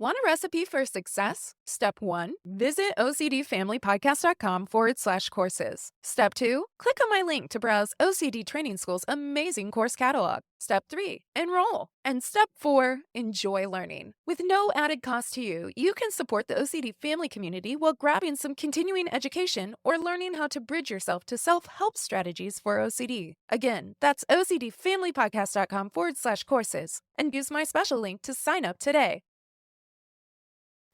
Want a recipe for success? Step 1, visit ocdfamilypodcast.com/courses. Step 2, click on my link to browse OCD Training School's amazing course catalog. Step 3, enroll. And step 4, enjoy learning. With no added cost to you, you can support the OCD family community while grabbing some continuing education or learning how to bridge yourself to self-help strategies for OCD. Again, that's ocdfamilypodcast.com/courses and use my special link to sign up today.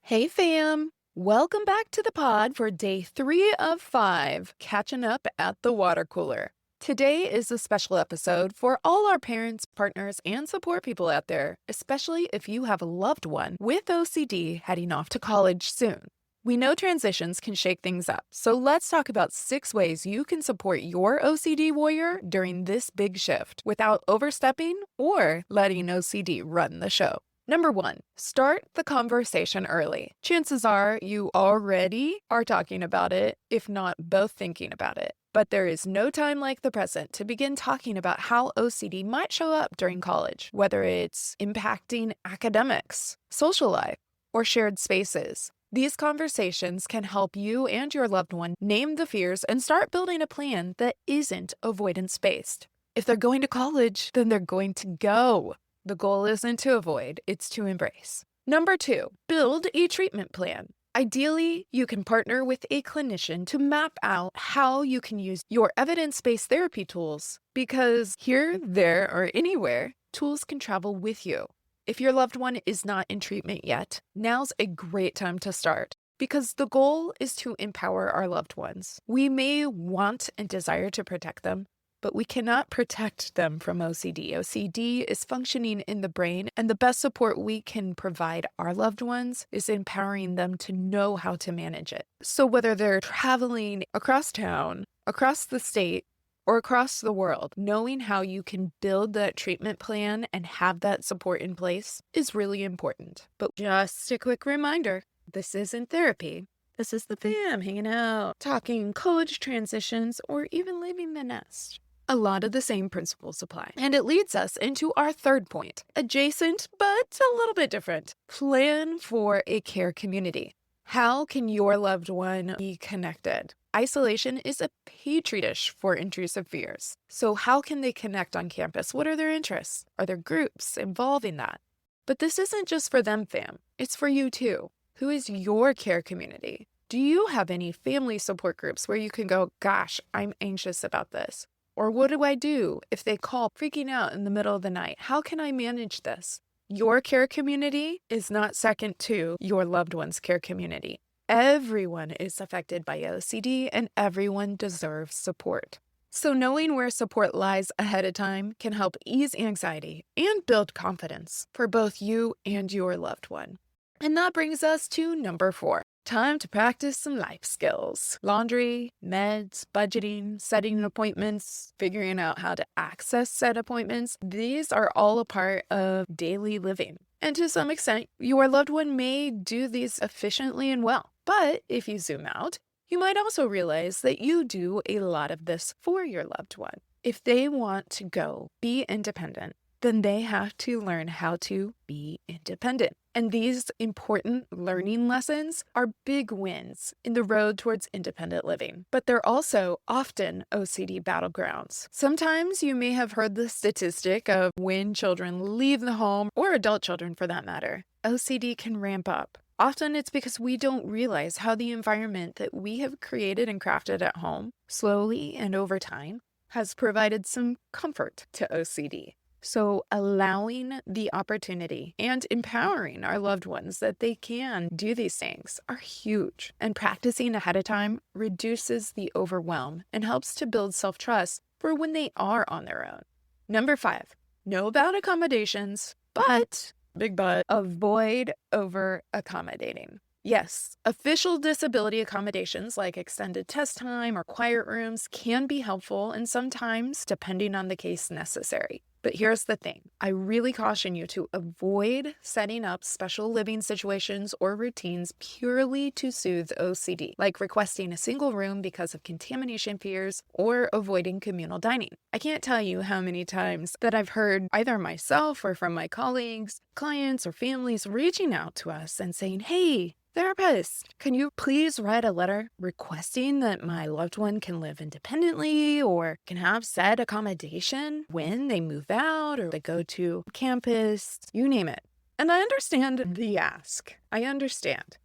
Hey fam! Welcome back to the pod for day 3 of 5, catching up at the water cooler. Today is a special episode for all our parents, partners, and support people out there, especially if you have a loved one with OCD heading off to college soon. We know transitions can shake things up, so let's talk about 6 ways you can support your OCD warrior during this big shift without overstepping or letting OCD run the show. Number 1, start the conversation early. Chances are you already are talking about it, if not both thinking about it. But there is no time like the present to begin talking about how OCD might show up during college, whether it's impacting academics, social life, or shared spaces. These conversations can help you and your loved one name the fears and start building a plan that isn't avoidance-based. If they're going to college, then they're going to go. The goal isn't to avoid, it's to embrace. Number 2, build a treatment plan. Ideally, you can partner with a clinician to map out how you can use your evidence-based therapy tools, because here, there, or anywhere, tools can travel with you. If your loved one is not in treatment yet, now's a great time to start, because the goal is to empower our loved ones. We may want and desire to protect them, but we cannot protect them from OCD. OCD is functioning in the brain, and the best support we can provide our loved ones is empowering them to know how to manage it. So whether they're traveling across town, across the state, or across the world, knowing how you can build that treatment plan and have that support in place is really important. But just a quick reminder, this isn't therapy. This is the fam hanging out, talking college transitions, or even leaving the nest. A lot of the same principles apply. And it leads us into our third point, adjacent but a little bit different. Plan for a care community. How can your loved one be connected? Isolation is a petri dish for intrusive fears. So how can they connect on campus? What are their interests? Are there groups involved in that? But this isn't just for them, fam. It's for you too. Who is your care community? Do you have any family support groups where you can go, gosh, I'm anxious about this? Or what do I do if they call freaking out in the middle of the night? How can I manage this? Your care community is not second to your loved one's care community. Everyone is affected by OCD and everyone deserves support. So knowing where support lies ahead of time can help ease anxiety and build confidence for both you and your loved one. And that brings us to number 4. Time to practice some life skills. Laundry, meds, budgeting, setting appointments, figuring out how to access said appointments. These are all a part of daily living. And to some extent, your loved one may do these efficiently and well. But if you zoom out, you might also realize that you do a lot of this for your loved one. If they want to go be independent, then they have to learn how to be independent. And these important learning lessons are big wins in the road towards independent living. But they're also often OCD battlegrounds. Sometimes you may have heard the statistic of when children leave the home, or adult children for that matter, OCD can ramp up. Often it's because we don't realize how the environment that we have created and crafted at home, slowly and over time, has provided some comfort to OCD. So allowing the opportunity and empowering our loved ones that they can do these things are huge. And practicing ahead of time reduces the overwhelm and helps to build self-trust for when they are on their own. Number 5, know about accommodations, but, big but, avoid over accommodating. Yes, official disability accommodations like extended test time or quiet rooms can be helpful and sometimes, depending on the case, necessary. But here's the thing. I really caution you to avoid setting up special living situations or routines purely to soothe OCD, like requesting a single room because of contamination fears or avoiding communal dining. I can't tell you how many times that I've heard either myself or from my colleagues clients or families reaching out to us and saying, hey, therapist, can you please write a letter requesting that my loved one can live independently or can have said accommodation when they move out or they go to campus, you name it. And I understand the ask. I understand.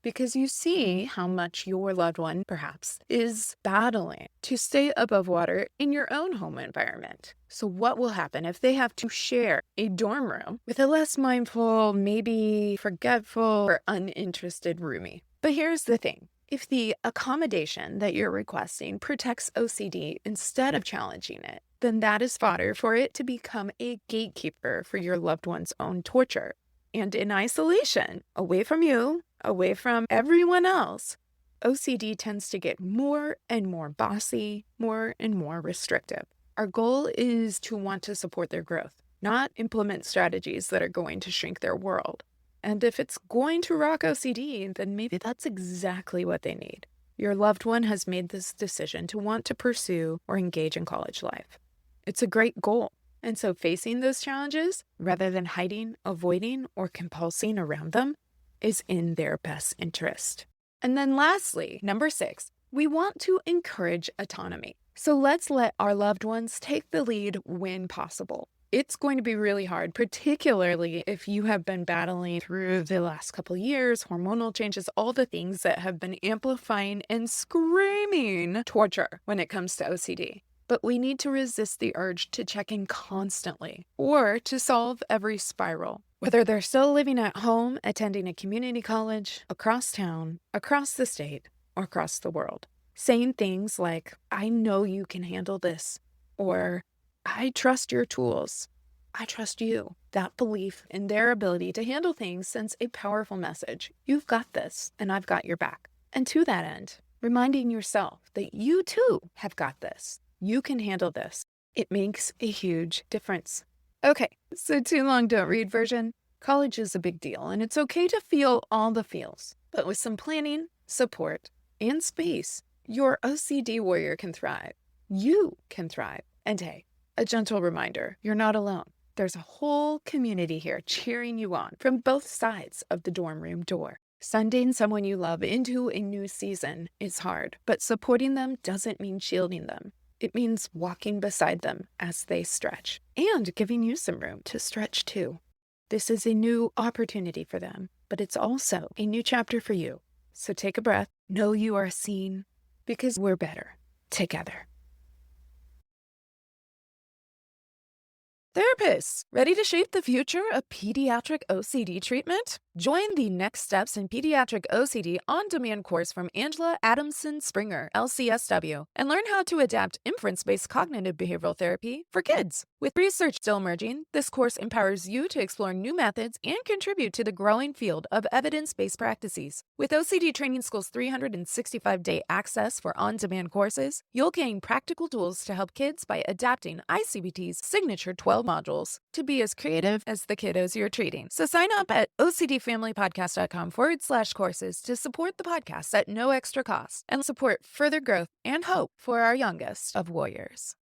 Because you see how much your loved one, perhaps, is battling to stay above water in your own home environment. So what will happen if they have to share a dorm room with a less mindful, maybe forgetful or uninterested roomie? But here's the thing. If the accommodation that you're requesting protects OCD instead of challenging it, then that is fodder for it to become a gatekeeper for your loved one's own torture. And in isolation, away from you, away from everyone else, OCD tends to get more and more bossy, more and more restrictive. Our goal is to want to support their growth, not implement strategies that are going to shrink their world. And if it's going to rock OCD, then maybe that's exactly what they need. Your loved one has made this decision to want to pursue or engage in college life. It's a great goal. And so facing those challenges, rather than hiding, avoiding, or compulsing around them, is in their best interest. And then lastly, number 6, we want to encourage autonomy. So let's let our loved ones take the lead when possible. It's going to be really hard, particularly if you have been battling through the last couple of years, hormonal changes, all the things that have been amplifying and screaming torture when it comes to OCD. But we need to resist the urge to check in constantly or to solve every spiral. Whether they're still living at home, attending a community college, across town, across the state, or across the world. Saying things like, I know you can handle this, or I trust your tools. I trust you. That belief in their ability to handle things sends a powerful message. You've got this, and I've got your back. And to that end, reminding yourself that you too have got this. You can handle this. It makes a huge difference. Okay, so too long don't read version. College is a big deal, and it's okay to feel all the feels. But with some planning, support, and space, your OCD warrior can thrive. You can thrive. And hey, a gentle reminder, you're not alone. There's a whole community here cheering you on from both sides of the dorm room door. Sending someone you love into a new season is hard, but supporting them doesn't mean shielding them. It means walking beside them as they stretch and giving you some room to stretch too. This is a new opportunity for them, but it's also a new chapter for you. So take a breath, know you are seen, because we're better together. Therapists, ready to shape the future of pediatric OCD treatment? Join the Next Steps in Pediatric OCD on-demand course from Angela Adamson Springer, LCSW, and learn how to adapt inference-based cognitive behavioral therapy for kids. With research still emerging, this course empowers you to explore new methods and contribute to the growing field of evidence-based practices. With OCD Training School's 365-day access for on-demand courses, you'll gain practical tools to help kids by adapting ICBT's signature 12 modules to be as creative as the kiddos you're treating. So sign up at ocdfamilypodcast.com/courses to support the podcast at no extra cost and support further growth and hope for our youngest of warriors.